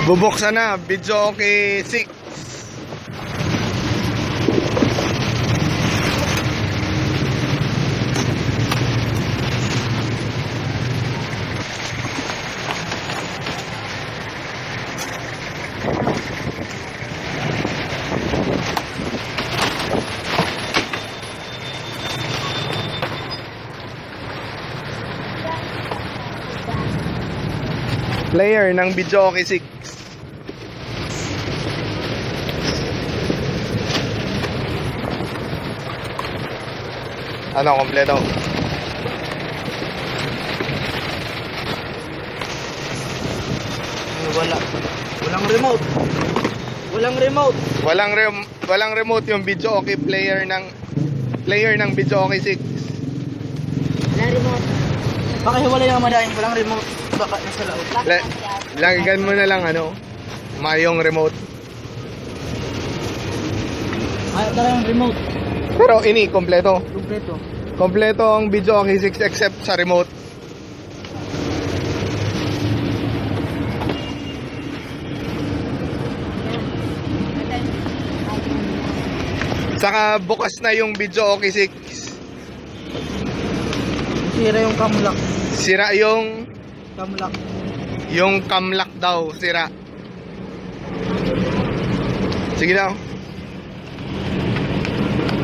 Bubuksan na, Videoke 6. Player ng Videoke 6. Ano, kompleto? Walang remote. Walang remote yung Videoke player ng Videoke 6. Wala remote. Pakihiwalay ang madaing, walang remote. Baka nasa loob. Lagyan mo na lang mayong remote. Ayaw na lang remote. Pero ini kompleto. Kompleto. Kompleto ang Videoke 6 except sa remote. Saka bukas na yung Videoke 6. Sira yung camlock. Sira yung Camlock. camlock daw, sira. Sige daw.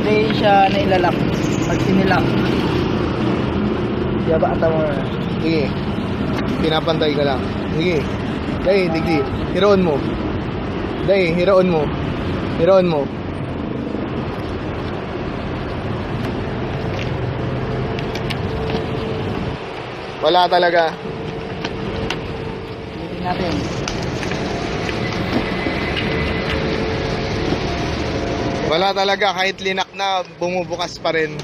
Hindi siya nailalak. Pag sinilak. Diba ang tawag na? Sige. Pinapantay ka lang. Sige. Dahil, digdi. Hiroon mo. Dahil, hiroon mo. Hiroon mo. Wala talaga. Tingnan natin. Wala talaga. Kahit linak na, bumubukas pa rin.